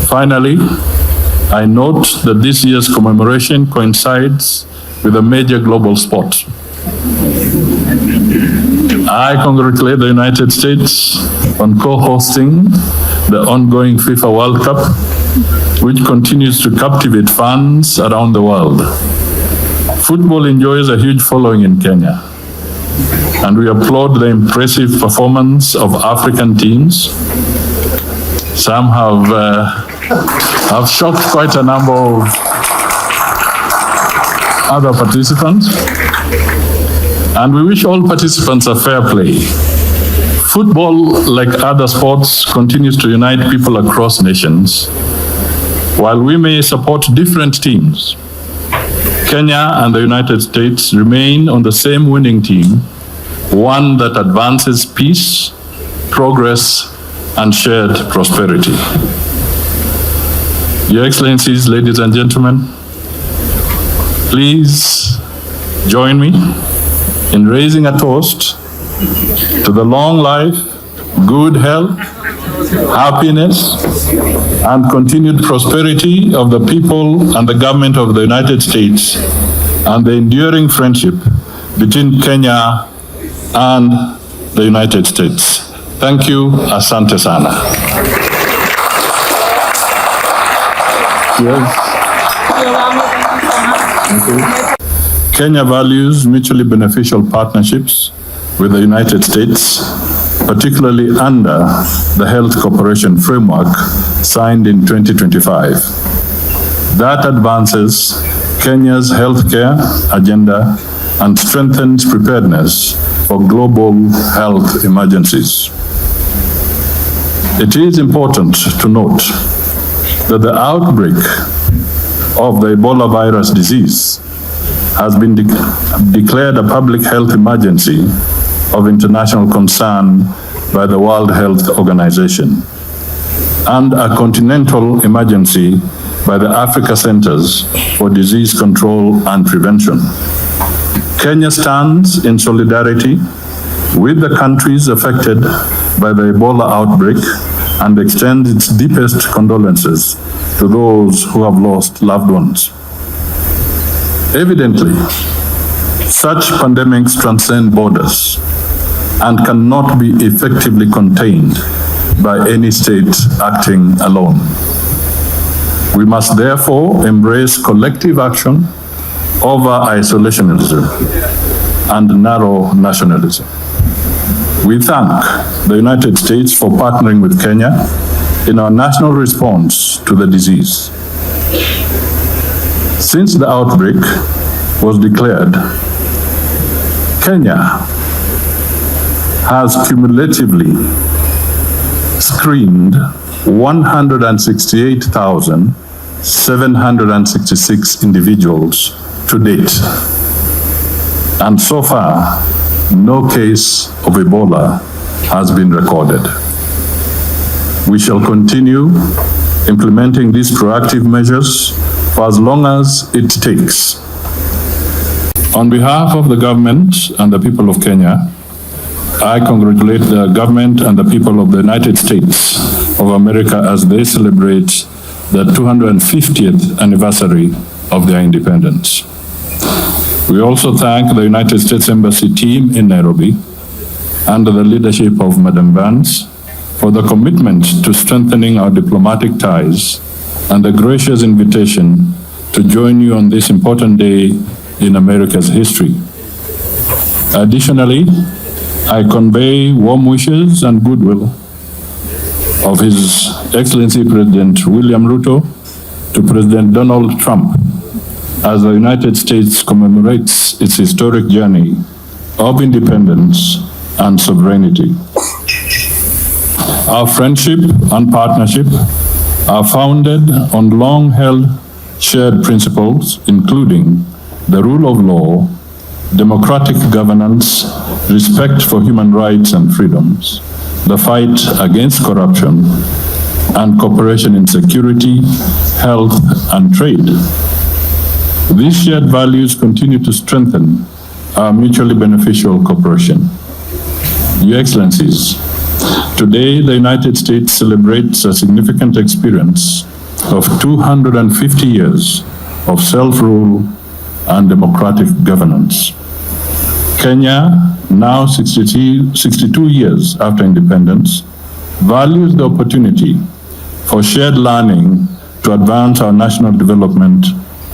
Finally, I note that this year's commemoration coincides with a major global sport. I congratulate the United States on co-hosting the ongoing FIFA World Cup, which continues to captivate fans around the world. Football enjoys a huge following in Kenya, and we applaud the impressive performance of African teams. Some have shocked quite a number of other participants, and we wish all participants a fair play. Football, like other sports, continues to unite people across nations. While we may support different teams, Kenya and the United States remain on the same winning team, one that advances peace, progress, and shared prosperity. Your Excellencies, ladies and gentlemen, please join me in raising a toast to the long life, good health, happiness, and continued prosperity of the people and the government of the United States, and the enduring friendship between Kenya and the United States. Thank you. Asante sana. Yes. Thank you. Kenya values mutually beneficial partnerships with the United States, particularly under the Health Cooperation Framework signed in 2025. That advances Kenya's healthcare agenda and strengthens preparedness for global health emergencies. It is important to note that the outbreak of the Ebola virus disease has been declared a public health emergency of international concern by the World Health Organization and a continental emergency by the Africa Centers for Disease Control and Prevention. Kenya stands in solidarity with the countries affected by the Ebola outbreak and extends its deepest condolences to those who have lost loved ones. Evidently, such pandemics transcend borders and cannot be effectively contained by any state acting alone. We must therefore embrace collective action over isolationism and narrow nationalism. We thank the United States for partnering with Kenya in our national response to the disease. Since the outbreak was declared, Kenya has cumulatively screened 168,766 individuals to date. And so far, no case of Ebola has been recorded. We shall continue implementing these proactive measures for as long as it takes. On behalf of the government and the people of Kenya, I congratulate the government and the people of the United States of America as they celebrate the 250th anniversary of their independence. We also thank the United States Embassy team in Nairobi under the leadership of Madam Vance for the commitment to strengthening our diplomatic ties and the gracious invitation to join you on this important day in America's history. Additionally, I convey warm wishes and goodwill of His Excellency President William Ruto to President Donald Trump as the United States commemorates its historic journey of independence and sovereignty. Our friendship and partnership are founded on long-held shared principles, including the rule of law, democratic governance, respect for human rights and freedoms, the fight against corruption, and cooperation in security, health, and trade. These shared values continue to strengthen our mutually beneficial cooperation. Your Excellencies, today the United States celebrates a significant experience of 250 years of self-rule and democratic governance. Kenya, now 62 years after independence, values the opportunity for shared learning to advance our national development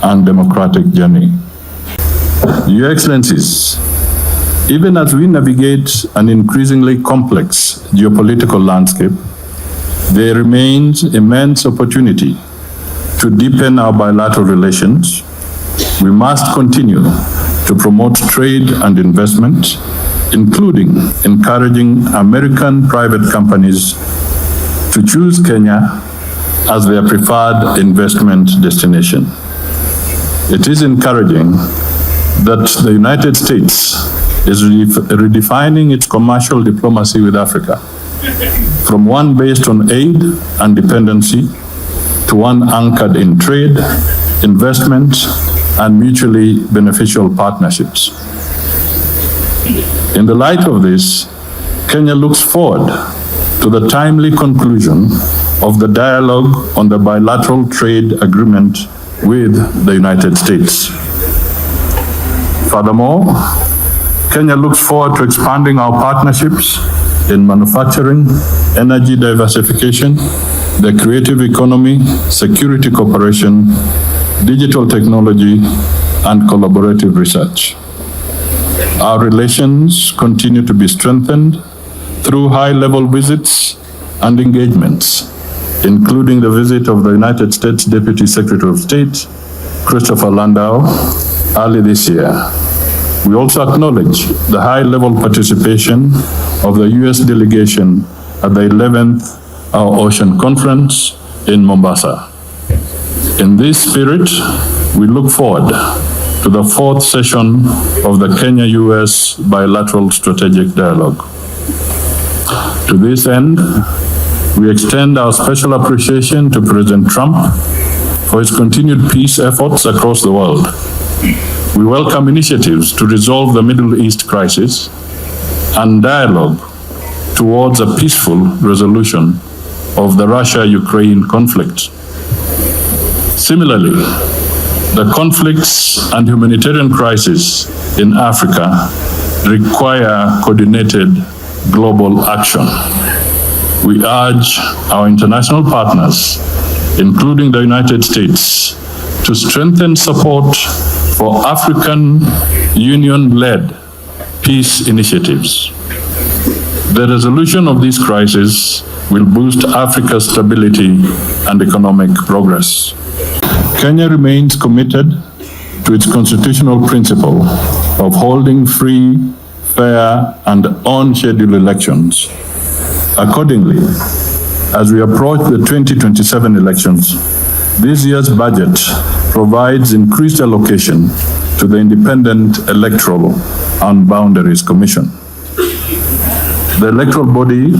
and democratic journey. Your Excellencies, even as we navigate an increasingly complex geopolitical landscape, there remains immense opportunity to deepen our bilateral relations. We must continue to promote trade and investment, including encouraging American private companies to choose Kenya as their preferred investment destination. It is encouraging that the United States is redefining its commercial diplomacy with Africa, from one based on aid and dependency to one anchored in trade, investment, and mutually beneficial partnerships. In the light of this, Kenya looks forward to the timely conclusion of the dialogue on the bilateral trade agreement with the United States. Furthermore, Kenya looks forward to expanding our partnerships in manufacturing, energy diversification, the creative economy, security cooperation, digital technology, and collaborative research. Our relations continue to be strengthened through high-level visits and engagements, including the visit of the United States Deputy Secretary of State, Christopher Landau, early this year. We also acknowledge the high-level participation of the U.S. delegation at the 11th Our Ocean Conference in Mombasa. In this spirit, we look forward to the fourth session of the Kenya-US Bilateral Strategic Dialogue. To this end, we extend our special appreciation to President Trump for his continued peace efforts across the world. We welcome initiatives to resolve the Middle East crisis and dialogue towards a peaceful resolution of the Russia-Ukraine conflict. Similarly, the conflicts and humanitarian crises in Africa require coordinated global action. We urge our international partners, including the United States, to strengthen support for African Union-led peace initiatives. The resolution of these crises will boost Africa's stability and economic progress. Kenya remains committed to its constitutional principle of holding free, fair, and on-schedule elections. Accordingly, as we approach the 2027 elections, this year's budget provides increased allocation to the Independent Electoral and Boundaries Commission. The electoral body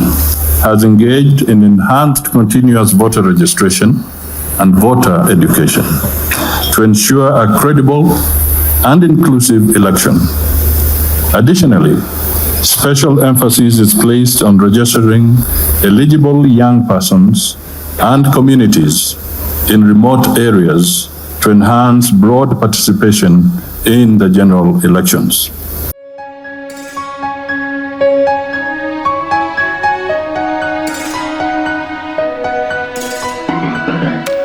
has engaged in enhanced continuous voter registration and voter education to ensure a credible and inclusive election. Additionally, special emphasis is placed on registering eligible young persons and communities in remote areas to enhance broad participation in the general elections. Okay.